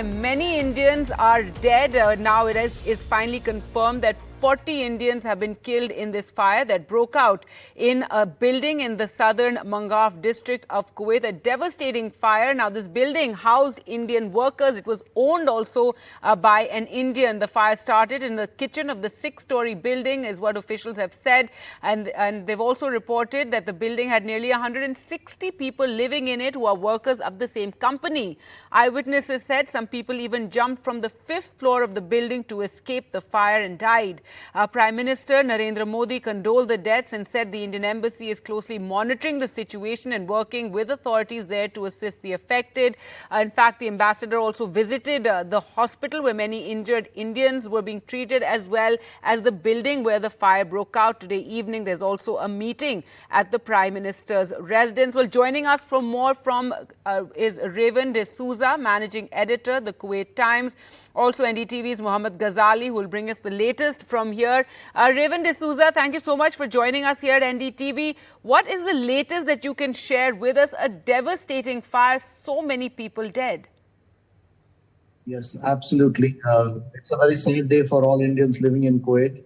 Many Indians are dead. Now it is finally confirmed that 40 Indians have been killed in this fire that broke out in a building in the southern Mangaf district of Kuwait. A devastating fire. Now this building housed Indian workers. It was owned also by an Indian. The fire started in the kitchen of the 6-story building is what officials have said. And they've also reported that the building had nearly 160 people living in it who are workers of the same company. Eyewitnesses said some people even jumped from the 5th floor of the building to escape the fire and died. Prime Minister Narendra Modi condoled the deaths and said the Indian embassy is closely monitoring the situation and working with authorities there to assist the affected. In fact, the ambassador also visited the hospital where many injured Indians were being treated, as well as the building where the fire broke out today evening. There's also a meeting at the Prime Minister's residence. Well, joining us for more is Revan D'Souza, managing editor, The Kuwait Times. Also, NDTV's Mohammed Ghazali, who will bring us the latest from here. Revan D'Souza, thank you so much for joining us here at NDTV. What is the latest that you can share with us? A devastating fire, so many people dead. Yes, absolutely. It's a very sad day for all Indians living in Kuwait.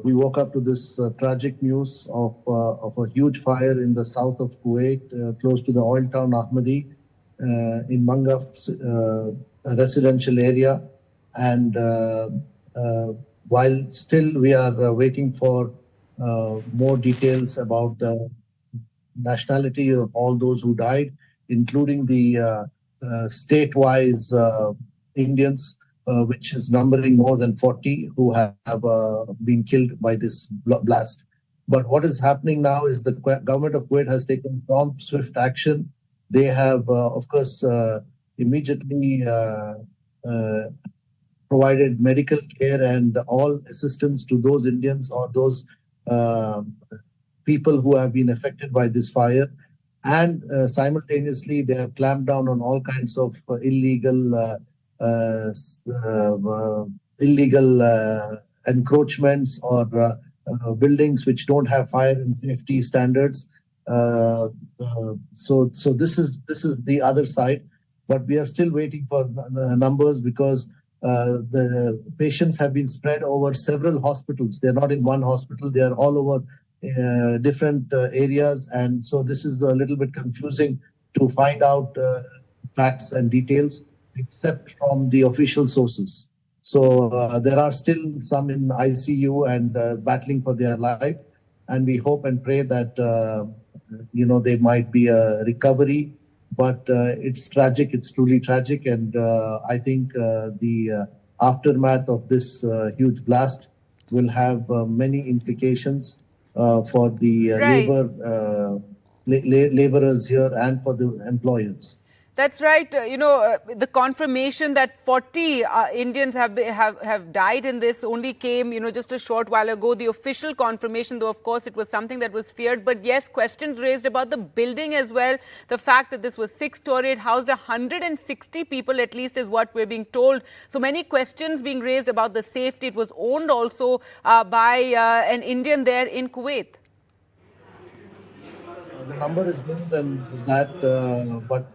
We woke up to this tragic news of a huge fire in the south of Kuwait, close to the oil town Ahmadi, in Mangaf residential area. And while still we are waiting for more details about the nationality of all those who died, including the state-wise Indians, which is numbering more than 40 who have been killed by this blast. But what is happening now is the government of Kuwait has taken prompt, swift action. They have, of course, immediately provided medical care and all assistance to those Indians or those people who have been affected by this fire. And simultaneously, they have clamped down on all kinds of illegal encroachments or buildings which don't have fire and safety standards. So this is the other side, but we are still waiting for numbers because the patients have been spread over several hospitals. They're not in one hospital; they are all over different areas, and so this is a little bit confusing to find out facts and details, except from the official sources. So there are still some in ICU and battling for their life, and we hope and pray that there might be a recovery. But it's tragic. It's truly tragic, and I think the aftermath of this huge blast will have many implications for the laborers here and for the employers. That's right. The confirmation that 40 Indians have died in this only came, just a short while ago. The official confirmation, though, of course, it was something that was feared. But yes, questions raised about the building as well. The fact that this was 6-story, it housed 160 people, at least, is what we're being told. So many questions being raised about the safety. It was owned also by an Indian there in Kuwait. The number is more than that, but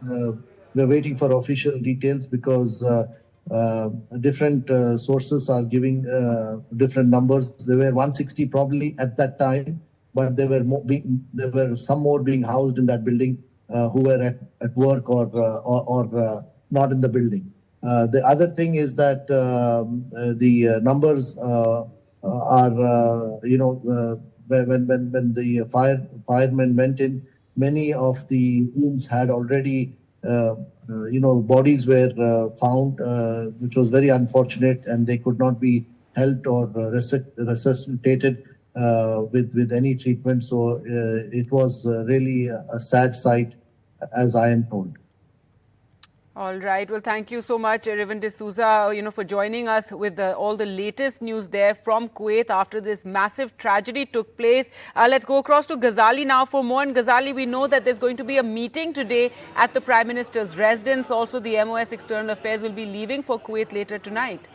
we're waiting for official details because different sources are giving different numbers. There were 160 probably at that time, but there were some more being housed in that building who were at work or not in the building. The other thing is that the numbers are, when the firemen went in, many of the rooms had already, bodies were found, which was very unfortunate, and they could not be helped or resuscitated with any treatment. So it was really a sad sight, as I am told. All right. Well, thank you so much, Revan D'Souza, for joining us with all the latest news there from Kuwait after this massive tragedy took place. Let's go across to Ghazali now for more. And Ghazali, we know that there's going to be a meeting today at the Prime Minister's residence. Also, the MOS External Affairs will be leaving for Kuwait later tonight.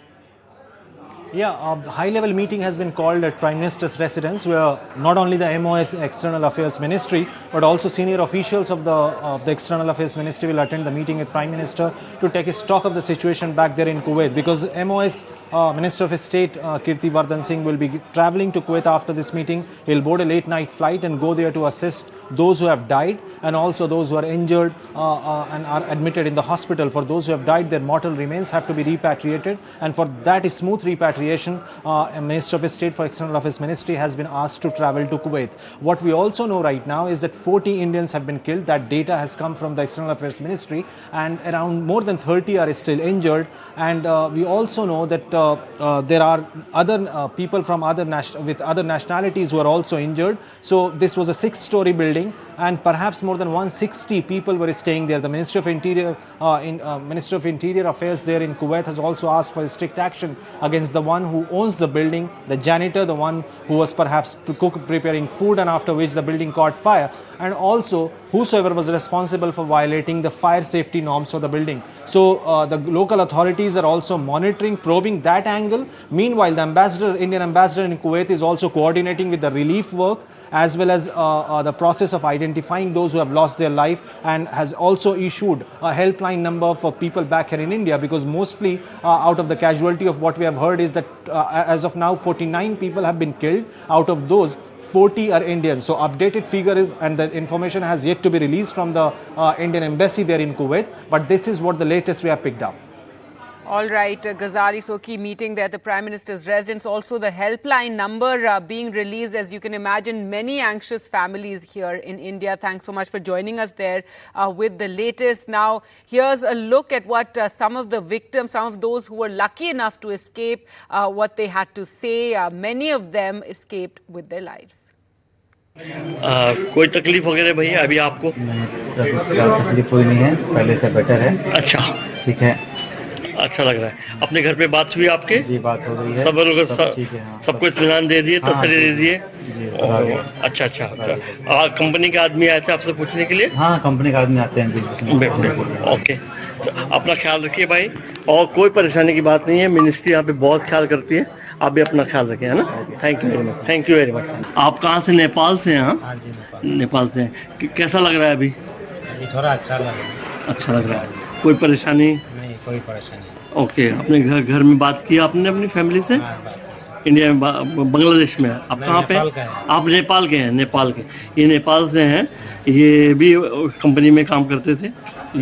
Yeah, a high-level meeting has been called at Prime Minister's residence, where not only the MOS External Affairs Ministry, but also senior officials of the External Affairs Ministry will attend the meeting with Prime Minister to take a stock of the situation back there in Kuwait. Because MOS Minister of State Kirti Vardhan Singh will be traveling to Kuwait after this meeting. He'll board a late-night flight and go there to assist those who have died and also those who are injured and are admitted in the hospital. For those who have died, their mortal remains have to be repatriated, and for that is smooth repatriation. A Minister of State for External Affairs Ministry has been asked to travel to Kuwait. What we also know right now is that 40 Indians have been killed. That data has come from the External Affairs Ministry, and around more than 30 are still injured. And we also know that there are other people from other nationalities who are also injured. So this was a 6-story building, and perhaps more than 160 people were staying there. The Minister of Interior Affairs there in Kuwait has also asked for strict action against the one who owns the building, the janitor, the one who was perhaps preparing food, and after which the building caught fire, and also whosoever was responsible for violating the fire safety norms for the building. So the local authorities are also monitoring, probing that angle. Meanwhile, the Indian ambassador in Kuwait is also coordinating with the relief work as well as the process of identifying those who have lost their life, and has also issued a helpline number for people back here in India, because mostly out of the casualty of what we have heard is that as of now 49 people have been killed. Out of those, 40 are Indians. So updated figure is, and the information has yet to be released from the Indian embassy there in Kuwait, but this is what the latest we have picked up. All right, Ghazali, so key meeting there at the Prime Minister's residence. Also the helpline number being released. As you can imagine, many anxious families here in India. Thanks so much for joining us there with the latest. Now, here's a look at what some of the victims, some of those who were lucky enough to escape, what they had to say. Many of them escaped with their lives. कोई तकलीफ वगैरह भैया अभी आपको? तकलीफ कोई नहीं है, पहले से बेटर है। अच्छा, ठीक है, अच्छा लग रहा है। अपने घर पे बात हुई आपके? जी, बात हो रही है। सब लोग ठीक है, हाँ, सबको इत्मीनान दे दिए, तसल्ली दे दिए? अच्छा। कंपनी के आदमी आए थे आपसे पूछने के लिए? हाँ, कंपनी के आदमी आते हैं। ओके, अपना ख्याल रखिए भाई, और कोई परेशानी की बात नहीं है। मिनिस्ट्री यहाँ पे बहुत ख्याल करती है, आप भी अपना ख्याल रखें, है ना? Thank you very much. आप कहाँ से? नेपाल से? हाँ, नेपाल से। कैसा लग रहा है अभी? थोड़ा अच्छा लग रहा है। कोई परेशानी नहीं? कोई परेशानी। ओके, अपने घर में बात की आपने अपनी फैमिली से? इंडिया में, बांग्लादेश में? आप कहाँ पे? आप नेपाल के हैं? नेपाल के, ये नेपाल से हैं। ये भी कंपनी में काम करते थे।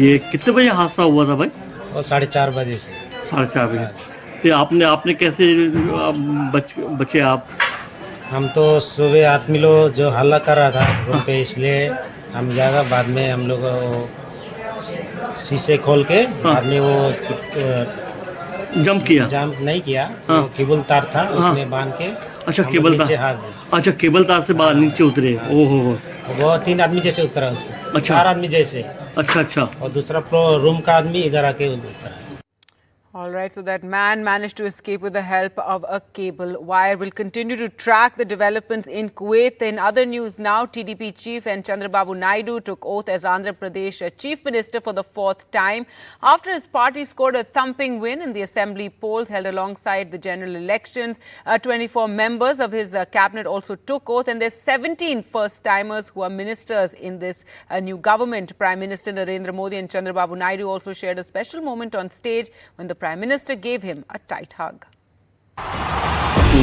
ये कितने बजे हादसा हुआ था भाई? वो 4:30 बजे से। 4:30 बजे। तो आपने कैसे बचे आप? हम तो सुबह आदमी लोग जो हल्ला कर रहा था रूम पे, इसलिए हम जाएगा। बाद में हम लोग शीशे खोल के बाद में वो जंप नहीं किया। हाँ। केबल तार था, उसमें बांध के। अच्छा, केबल तार। अच्छा, केबल तार से बाहर नीचे उतरे? ओहो, वो 3 आदमी जैसे उतरा उसको। अच्छा, 4 आदमी जैसे। अच्छा। और दूसरा रूम का आदमी इधर आके उतरा। All right, so that man managed to escape with the help of a cable wire. We'll continue to track the developments in Kuwait. In other news now, TDP chief and Chandrababu Naidu took oath as Andhra Pradesh chief minister for the 4th time after his party scored a thumping win in the assembly polls held alongside the general elections. 24 members of his cabinet also took oath, and there's 17 first-timers who are ministers in this new government. Prime Minister Narendra Modi and Chandrababu Naidu also shared a special moment on stage when the Prime Minister gave him a tight hug.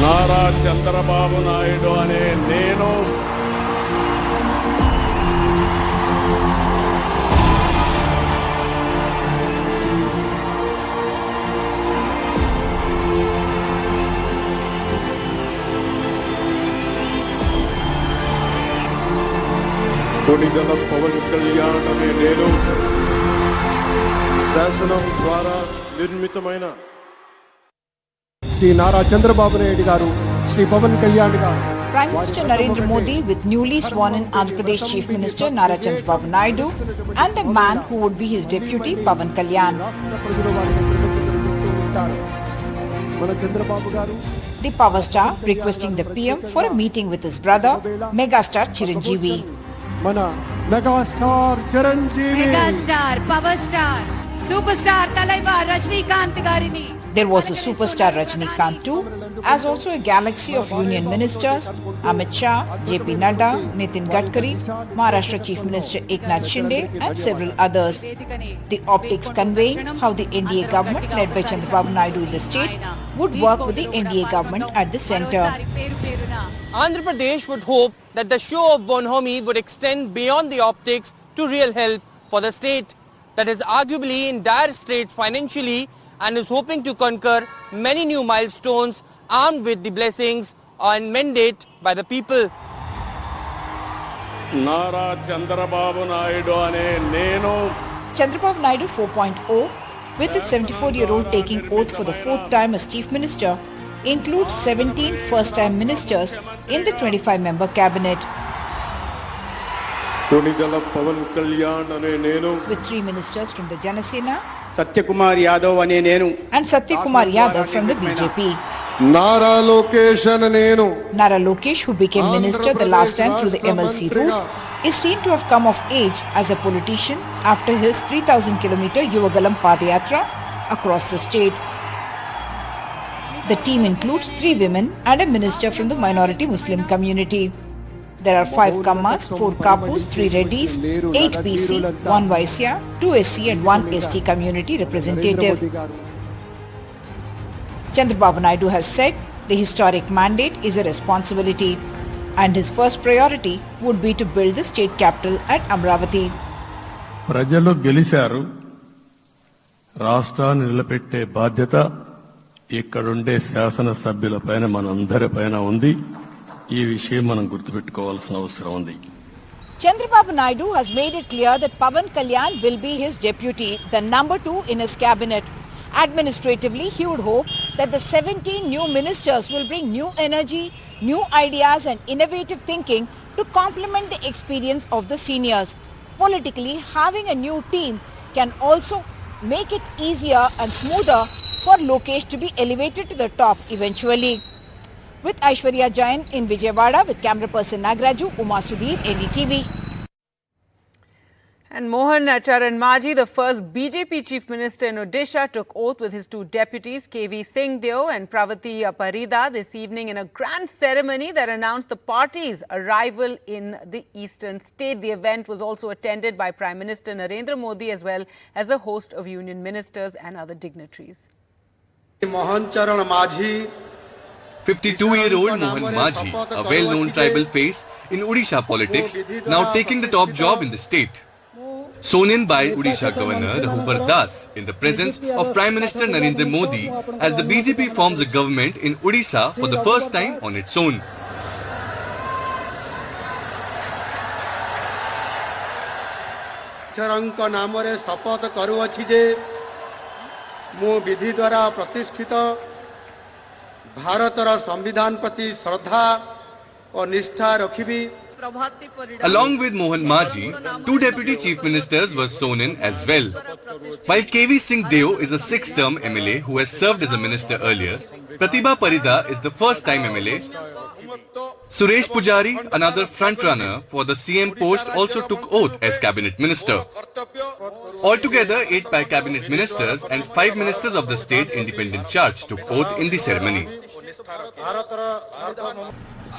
Nara Chandrababu Naidu ane nenu Konidela Pawan Kalyan అనే నేను శాసనం ద్వారా నిర్మితమైన శ్రీ నారా చంద్రబాబు నాయుడు గారు, శ్రీ పవన్ కళ్యాణ్ గారు. Prime Minister Narendra Modi with newly sworn in Andhra Pradesh Chief Minister Nara Chandrababu Naidu and the man who would be his deputy Pavan Kalyan. మన చంద్రబాబు గారు The power star requesting the PM for a meeting with his brother megastar Chiranjeevi. మన megastar Chiranjeevi, megastar power star superstar Thalaiva Rajinikanth గారిని There was the superstar Rajinikanth too, as also a galaxy of union ministers, Amit Shah, JP Nadda, Nitin Gadkari, Maharashtra Chief Minister Eknath Shinde and several others. The optics conveying how the NDA government led by Chandrababu Naidu in the state would work with the NDA government at the centre. Andhra Pradesh would hope that the show of bonhomie would extend beyond the optics to real help for the state that is arguably in dire straits financially and is hoping to conquer many new milestones armed with the blessings and mandate by the people. Nara Chandrababu Naidu అనే నేను Chandrababu Naidu 4.0, with its 74-year-old taking oath for the fourth time as Chief Minister, includes 17 first-time ministers in the 25-member cabinet. Konidela Pawan Kalyan అనే నేను With 3 ministers from the Janasena Satyakumar Yadav అనే నేను and Satyakumar Yadav from the BJP. Nara Lokesh అనే నేను Nara Lokesh, who became minister the last time through the MLC route, is seen to have come of age as a politician after his 3,000-kilometer Yuvagalam Padayatra across the state. The team includes 3 women and a minister from the minority Muslim community. There are 5 Kammas, 4 Kapus, 3 Reddys, 8 PC, 1 Vaisya, 2 SC and 1 ST community representative. Chandrababu Naidu has said the historic mandate is a responsibility and his first priority would be to build the state capital at Amravati. ప్రజలు గెలిచారు, రాష్ట్రాన్ని నిలబెట్టే బాధ్యత ఇక్కడుండే శాసనసభ్యులపైన మనందరిపైన ఉంది. ఈ విషయం మనం గుర్తుపెట్టుకోవాల్సిన అవసరం ఉంది. Chandrababu Naidu has made it clear that Pavan Kalyan will be his deputy, the number 2 in his cabinet. Administratively, he would hope that the 17 new ministers will bring new energy, new ideas and innovative thinking to complement the experience of the seniors. Politically, having a new team can also make it easier and smoother for Lokesh to be elevated to the top eventually. With Aishwarya Jain in Vijayawada, with camera person Nagraju, Uma Sudhir, NDTV. And Mohan Charan Majhi, the first BJP Chief Minister in Odisha, took oath with his 2 deputies, KV Singh Deo and Pravati Parida, this evening in a grand ceremony that announced the party's arrival in the eastern state. The event was also attended by Prime Minister Narendra Modi as well as a host of union ministers and other dignitaries. Mohan Charan Majhi, 52-year-old Mohan Majhi, a well-known tribal face in Odisha politics, now taking the top job in the state. Sworn in by Odisha Governor Raghupar Das in the presence of Prime Minister Narendra Modi as the BJP forms a government in Odisha for the first time on its own. ଚରଙ୍କ ନାମରେ ଶପଥ କରୁଅଛି ଯେ ମୁଁ ବିଧି ଦ୍ୱାରା ପ୍ରତିଷ୍ଠିତ ଭାରତର ସମ୍ବିଧାନ ପ୍ରତି ଶ୍ରଦ୍ଧା ଓ ନିଷ୍ଠା ରଖିବି. Along with Mohan Majhi, 2 deputy chief ministers were sworn in as well. While KV Singh Deo is a 6th-term MLA who has served as a minister earlier, Pratibha Parida is the first-time MLA. Suresh Pujari, another front-runner for the CM post, also took oath as cabinet minister. Altogether, 8 cabinet ministers and 5 ministers of the state independent charge took oath in the ceremony.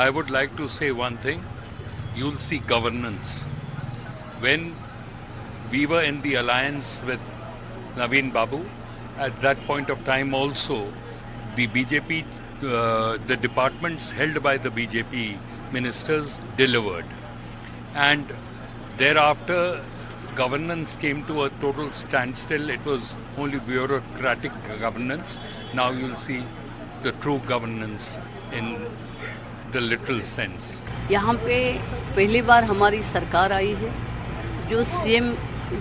I would like to say one thing. You'll see governance. When we were in the alliance with Naveen Babu, at that point of time also, the BJP, the departments held by the BJP ministers delivered. And thereafter, governance came to a total standstill. It was only bureaucratic governance. Now you'll see the true governance in the literal sense. यहाँ पे पहली बार हमारी सरकार आई है,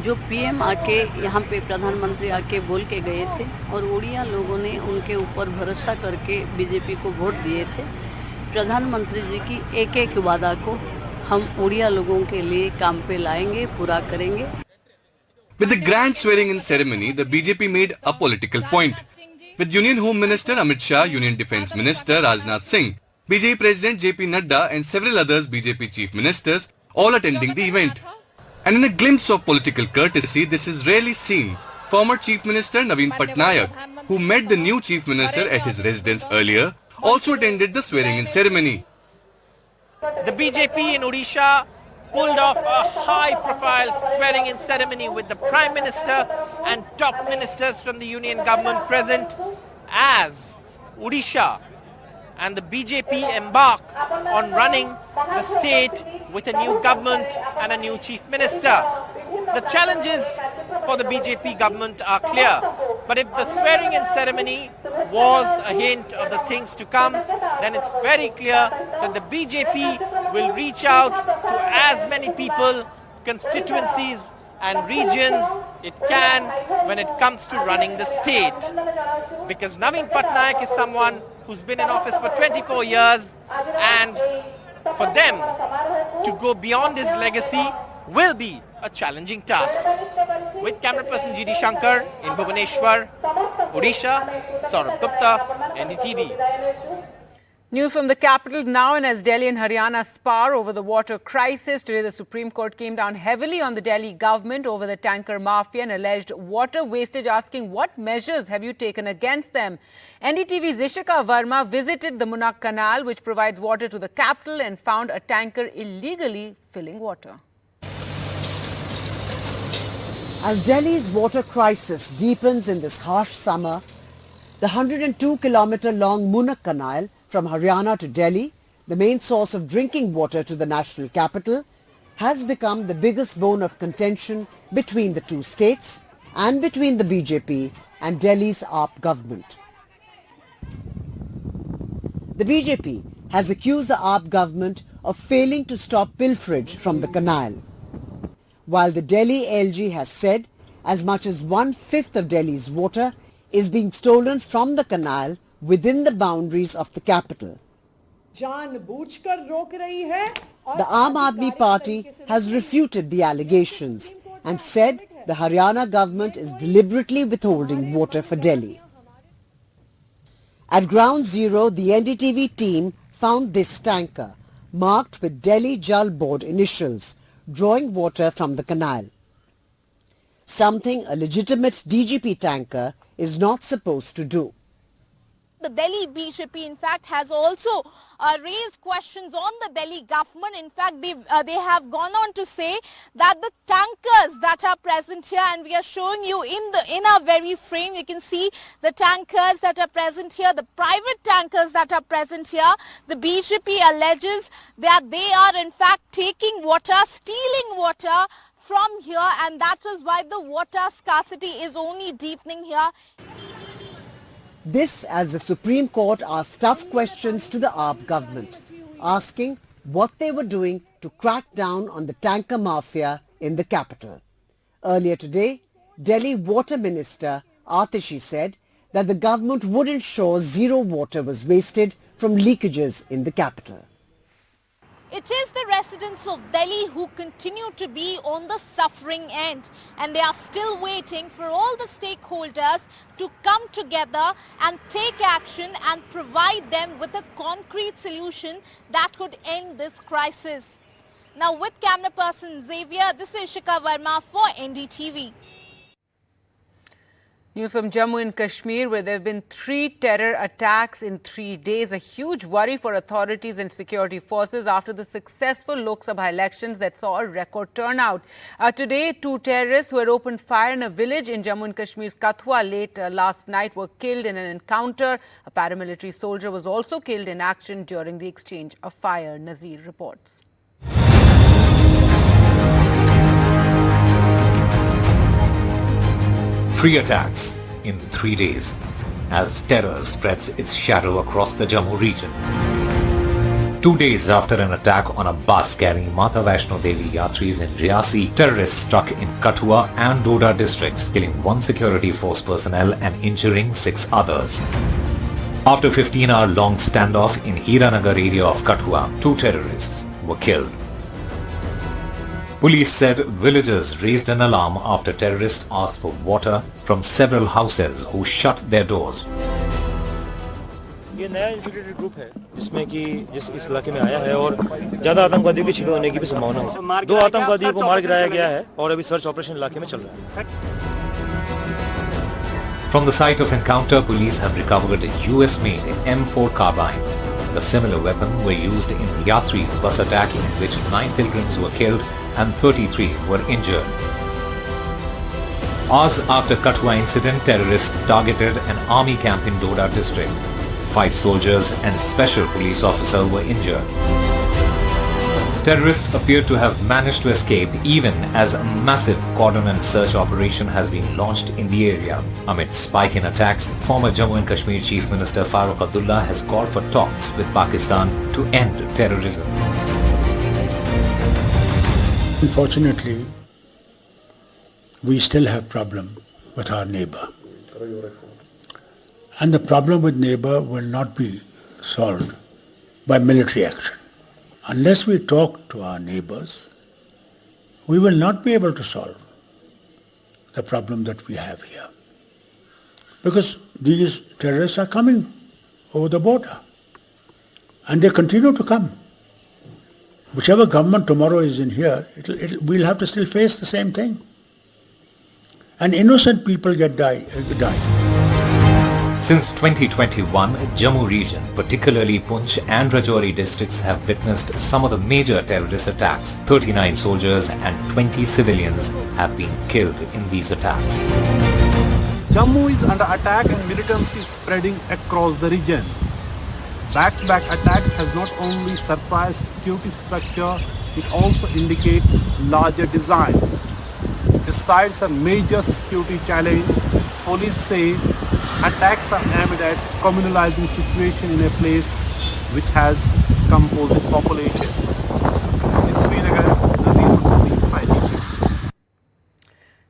जो PM आके यहाँ पे प्रधानमंत्री आके बोल के गए थे और उड़िया लोगों ने उनके ऊपर भरोसा करके बीजेपी को वोट दिए थे. प्रधानमंत्री जी की एक वादा को हम उड़िया लोगों के लिए काम पे लाएंगे, पूरा करेंगे. With the grand swearing-in ceremony, the BJP made a political point. With Union Home Minister Amit Shah, Union Defence Minister Rajnath Singh, BJP President JP Nadda and several others BJP Chief Ministers all attending the event. And in a glimpse of political courtesy, this is rarely seen. Former Chief Minister Naveen Patnaik, who met the new chief minister at his residence earlier, also attended the swearing-in ceremony. The BJP in Odisha pulled off a high-profile swearing-in ceremony with the Prime Minister and top ministers from the union government present as Odisha and the BJP embark on running the state with a new government and a new chief minister. The challenges for the BJP government are clear, but if the swearing-in ceremony was a hint of the things to come, then it's very clear that the BJP will reach out to as many people, constituencies and regions it can when it comes to running the state. Because Naveen Patnaik is someone who's been in office for 24 years, and for them to go beyond his legacy will be a challenging task. With camera person GD Shankar in Bhubaneswar, Odisha, Saurabh Gupta, NDTV. News from the capital now, and as Delhi and Haryana spar over the water crisis, today the Supreme Court came down heavily on the Delhi government over the tanker mafia and alleged water wastage, asking what measures have you taken against them. NDTV's Ishika Verma visited the Munnak Canal, which provides water to the capital, and found a tanker illegally filling water. As Delhi's water crisis deepens in this harsh summer, the 102-kilometre-long Munnak Canal from Haryana to Delhi, the main source of drinking water to the national capital, has become the biggest bone of contention between the two states and between the BJP and Delhi's AAP government. The BJP has accused the AAP government of failing to stop pilferage from the canal, while the Delhi LG has said as much as 1/5 of Delhi's water is being stolen from the canal within the boundaries of the capital. The Aam Aadmi Party has refuted the allegations and said the Haryana government is deliberately withholding water for Delhi. At Ground Zero, the NDTV team found this tanker marked with Delhi Jal Board initials, drawing water from the canal. Something a legitimate DGP tanker is not supposed to do. The Delhi BJP, in fact, has also raised questions on the Delhi government. In fact, they have gone on to say that the tankers that are present here, and we are showing you in our very frame, you can see the tankers that are present here, the private tankers that are present here. The BJP alleges that they are in fact taking water, stealing water from here, and that is why the water scarcity is only deepening here. This as the Supreme Court asked tough questions to the AAP government, asking what they were doing to crack down on the tanker mafia in the capital. Earlier today, Delhi Water Minister Atishi said that the government would ensure zero water was wasted from leakages in the capital. It is the residents of Delhi who continue to be on the suffering end, and they are still waiting for all the stakeholders to come together and take action and provide them with a concrete solution that could end this crisis. Now with camera person Xavier, this is Ishika Verma for NDTV. News from Jammu and Kashmir, where there have been 3 terror attacks in 3 days. A huge worry for authorities and security forces after the successful Lok Sabha elections that saw a record turnout. Today, 2 terrorists who had opened fire in a village in Jammu and Kashmir's Kathua late last night were killed in an encounter. A paramilitary soldier was also killed in action during the exchange of fire, Nazir reports. 3 attacks in 3 days as terror spreads its shadow across the Jammu region. 2 days after an attack on a bus carrying Mata Vaishno Devi Yatris in Riyasi, terrorists struck in Kathua and Doda districts, killing 1 security force personnel and injuring 6 others. After a 15-hour-long standoff in Hiranagar area of Kathua, 2 terrorists were killed. Police said villagers raised an alarm after terrorists asked for water from several houses who shut their doors. ये नया इंफिल्ट्रेटेड group है जिसमें कि इस इलाके में आया है और ज्यादा आतंकवादियों की छिपे होने की भी संभावना है। 2 आतंकवादियों को मार गिराया गया है और अभी सर्च ऑपरेशन इलाके में चल रहा है। From the site of encounter, police have recovered a US-made M4 carbine. A similar weapon were used in Yatri's bus attack, in which 9 pilgrims were killed and 33 were injured. Hours after Kathua incident, terrorists targeted an army camp in Doda district. 5 soldiers and special police officer were injured. Terrorists appear to have managed to escape even as a massive cordon and search operation has been launched in the area. Amid spike in attacks, former Jammu and Kashmir Chief Minister Farooq Abdullah has called for talks with Pakistan to end terrorism. Unfortunately, we still have problem with our neighbor. And the problem with neighbor will not be solved by military action. Unless we talk to our neighbors, we will not be able to solve the problem that we have here. Because these terrorists are coming over the border. And they continue to come. Whichever government tomorrow is in here, we'll have to still face the same thing. And innocent people die. Since 2021, Jammu region, particularly Poonch and Rajouri districts, have witnessed some of the major terrorist attacks. 39 soldiers and 20 civilians have been killed in these attacks. Jammu is under attack and militancy is spreading across the region. Back-to-back attacks has not only surprised security structure, it also indicates larger design. Besides a major security challenge, police say attacks are aimed at communalizing situation in a place which has composite population. In Srinagar, Nazir Hussain, 5 News.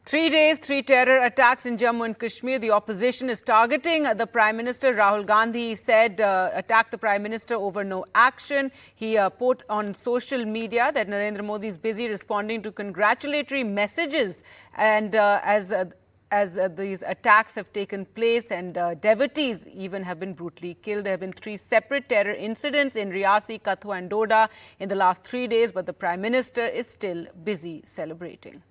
3 days, 3 terror attacks in Jammu and Kashmir. The opposition is targeting the Prime Minister. Rahul Gandhi said attack the Prime Minister over no action. He put on social media that Narendra Modi is busy responding to congratulatory messages. And as these attacks have taken place and devotees even have been brutally killed. There have been 3 separate terror incidents in Riyasi, Kathua and Doda in the last 3 days, but the Prime Minister is still busy celebrating.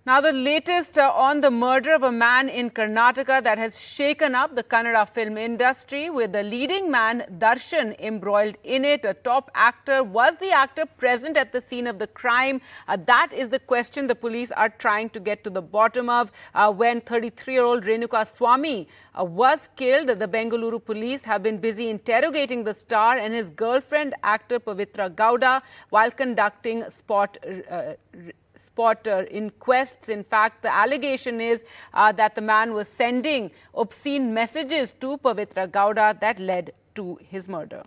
Now, the latest on the murder of a man in Karnataka that has shaken up the Kannada film industry, with the leading man Darshan embroiled in it. A top actor. Was the actor present at the scene of the crime? That is the question the police are trying to get to the bottom of. When 33-year-old Renuka Swamy was killed, the Bengaluru police have been busy interrogating the star and his girlfriend, actor Pavitra Gowda, while conducting spot inquests. In fact, the allegation is that the man was sending obscene messages to Pavitra Gowda that led to his murder.